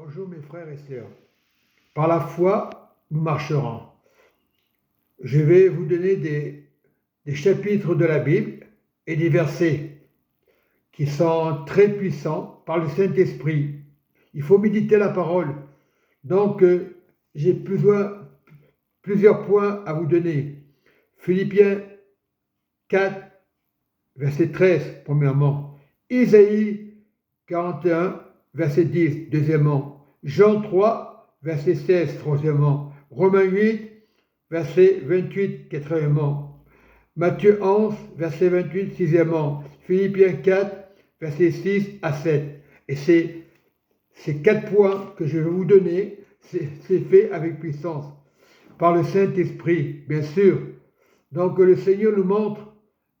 Bonjour mes frères et sœurs. Par la foi, nous marcherons. Je vais vous donner des chapitres de la Bible et des versets qui sont très puissants par le Saint-Esprit. Il faut méditer la parole. Donc, j'ai plusieurs points à vous donner. Philippiens 4, verset 13, premièrement. Isaïe 41, verset 10, deuxièmement. Jean 3, verset 16, troisièmement. Romains 8, verset 28, quatrièmement. Matthieu 11, verset 28, sixièmement. Philippiens 4, verset 6 à 7. Et ces 4 points que je vais vous donner, c'est fait avec puissance, par le Saint-Esprit, bien sûr. Donc le Seigneur nous montre,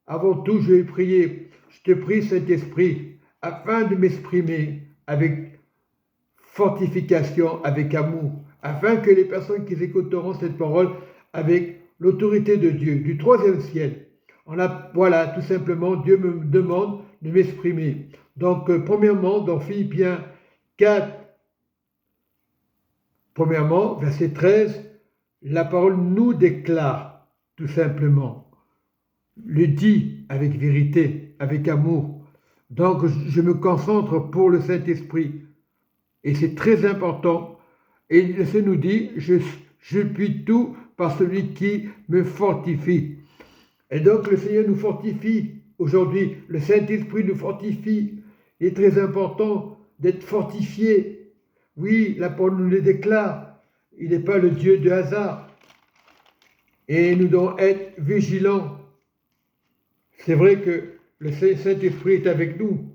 avant tout, je vais prier. Je te prie, Saint-Esprit, afin de m'exprimer avec fortification, avec amour, afin que les personnes qui écouteront cette parole avec l'autorité de Dieu, du troisième ciel. Voilà, tout simplement, Dieu me demande de m'exprimer. Donc, premièrement, dans Philippiens 4, premièrement, verset 13, la parole nous déclare, tout simplement, le dit avec vérité, avec amour. Donc, je me concentre pour le Saint-Esprit. Et c'est très important. Et il se nous dit, je puis tout par celui qui me fortifie. Et donc le Seigneur nous fortifie aujourd'hui. Le Saint-Esprit nous fortifie. Il est très important d'être fortifié. Oui, la parole nous le déclare. Il n'est pas le Dieu de hasard. Et nous devons être vigilants. C'est vrai que le Saint-Esprit est avec nous.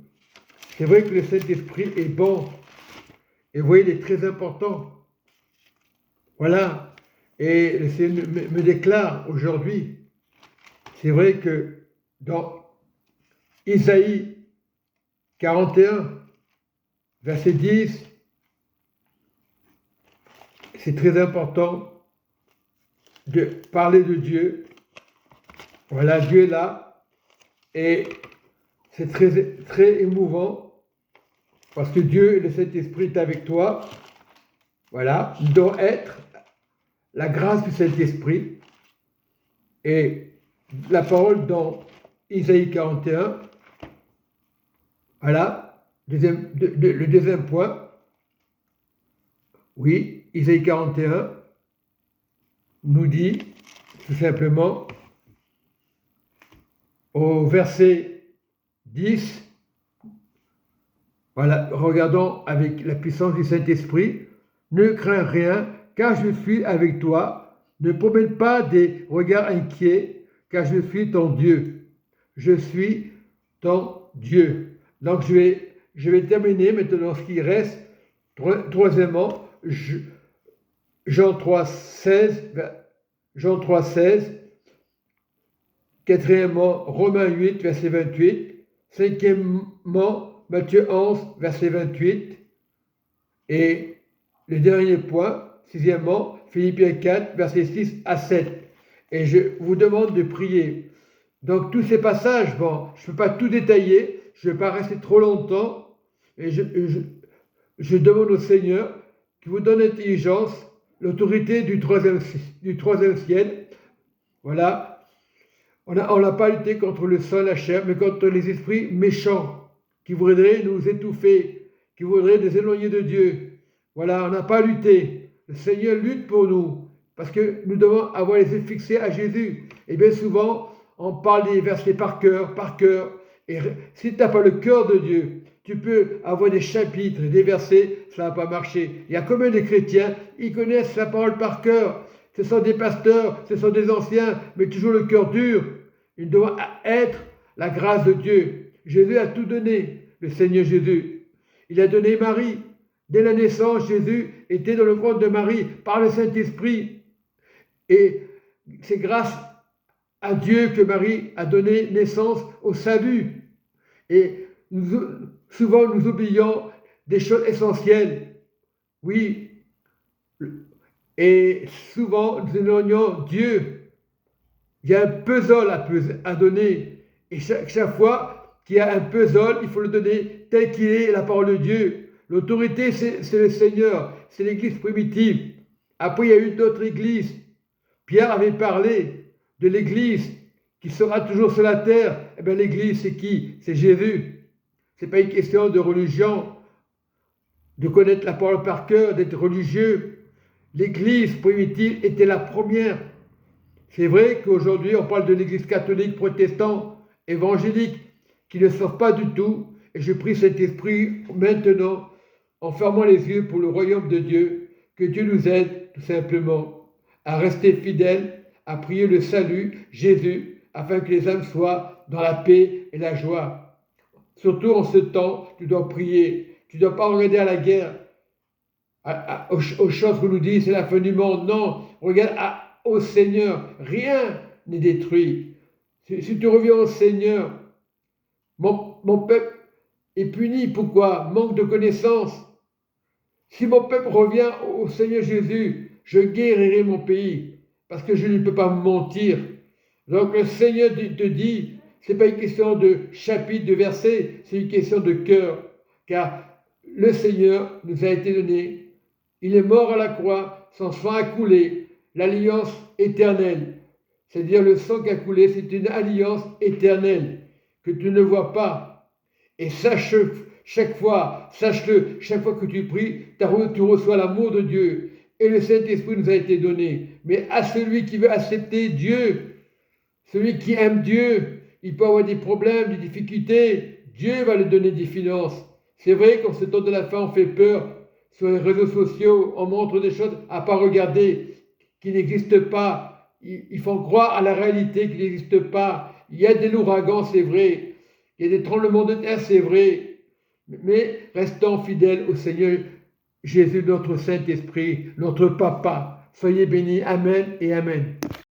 C'est vrai que le Saint-Esprit est bon. Et vous voyez, il est très important. Voilà. Et le Seigneur me déclare aujourd'hui. C'est vrai que dans Isaïe 41, verset 10, c'est très important de parler de Dieu. Voilà, Dieu est là. Et c'est très, très émouvant. Parce que Dieu, le Saint-Esprit est avec toi. Voilà, il doit être la grâce du Saint-Esprit. Et la parole dans Isaïe 41, voilà, le deuxième point. Oui, Isaïe 41 nous dit tout simplement au verset 10, voilà, regardons avec la puissance du Saint-Esprit, ne crains rien, car je suis avec toi. Ne promène pas des regards inquiets, car je suis ton Dieu. Je suis ton Dieu. Donc je vais terminer maintenant ce qui reste. Troisièmement, Jean 3, 16. Jean 3, 16. Quatrièmement, Romains 8, verset 28. Cinquièmement, Matthieu 11, verset 28. Et le dernier point, sixièmement, Philippiens 4, verset 6 à 7. Et je vous demande de prier. Donc tous ces passages, bon, je ne peux pas tout détailler, je ne vais pas rester trop longtemps. Et je demande au Seigneur qu'il vous donne l'intelligence, l'autorité du troisième ciel. Voilà. On n'a pas lutté contre le sang, la chair, mais contre les esprits méchants qui voudraient nous étouffer, qui voudraient nous éloigner de Dieu. Voilà, on n'a pas lutté. Le Seigneur lutte pour nous, parce que nous devons avoir les yeux fixés à Jésus. Et bien souvent, on parle des versets par cœur. Et si tu n'as pas le cœur de Dieu, tu peux avoir des chapitres, des versets, ça ne va pas marcher. Il y a combien de chrétiens, ils connaissent la parole par cœur. Ce sont des pasteurs, ce sont des anciens, mais toujours le cœur dur. Il doit être la grâce de Dieu. Jésus a tout donné, le Seigneur Jésus. Il a donné Marie. Dès la naissance, Jésus était dans le ventre de Marie par le Saint-Esprit. Et c'est grâce à Dieu que Marie a donné naissance au salut. Et souvent, nous oublions des choses essentielles. Oui. Et souvent, nous éloignons Dieu. Il y a un puzzle à donner. Et chaque fois qu'il y a un puzzle, il faut le donner tel qu'il est, la parole de Dieu. L'autorité, c'est le Seigneur, c'est l'Église primitive. Après, il y a eu d'autres églises. Pierre avait parlé de l'Église qui sera toujours sur la terre. Eh bien, l'Église, c'est qui? C'est Jésus. Ce n'est pas une question de religion, de connaître la parole par cœur, d'être religieux. L'Église primitive était la première. C'est vrai qu'aujourd'hui, on parle de l'Église catholique, protestante, évangélique, qui ne sort pas du tout. Et je prie cet esprit maintenant, en fermant les yeux pour le royaume de Dieu, que Dieu nous aide tout simplement à rester fidèles, à prier le salut, Jésus, afin que les âmes soient dans la paix et la joie. Surtout en ce temps, tu dois prier. Tu ne dois pas regarder à la guerre, aux choses qu'on nous dit, c'est la fin du monde. Non, regarde au Seigneur. Rien n'est détruit. Si tu reviens au Seigneur, mon peuple est puni. Pourquoi? Manque de connaissance. Si mon peuple revient au Seigneur Jésus, je guérirai mon pays, parce que je ne peux pas me mentir. Donc le Seigneur te dit, ce n'est pas une question de chapitre, de verset, c'est une question de cœur. Car le Seigneur nous a été donné. Il est mort à la croix, son sang a coulé, l'alliance éternelle. C'est-à-dire le sang qui a coulé, c'est une alliance éternelle que tu ne vois pas. Et sache-le, chaque fois que tu pries, tu reçois l'amour de Dieu. Et le Saint-Esprit nous a été donné. Mais à celui qui veut accepter Dieu, celui qui aime Dieu, il peut avoir des problèmes, des difficultés. Dieu va lui donner des finances. C'est vrai qu'en ce temps de la fin, on fait peur. Sur les réseaux sociaux, on montre des choses à ne pas regarder, qui n'existent pas. Ils font croire à la réalité qui n'existe pas. Il y a des ouragans, c'est vrai. Il y a des tremblements de terre, c'est vrai. Mais restons fidèles au Seigneur Jésus, notre Saint-Esprit, notre Papa. Soyez bénis. Amen et Amen.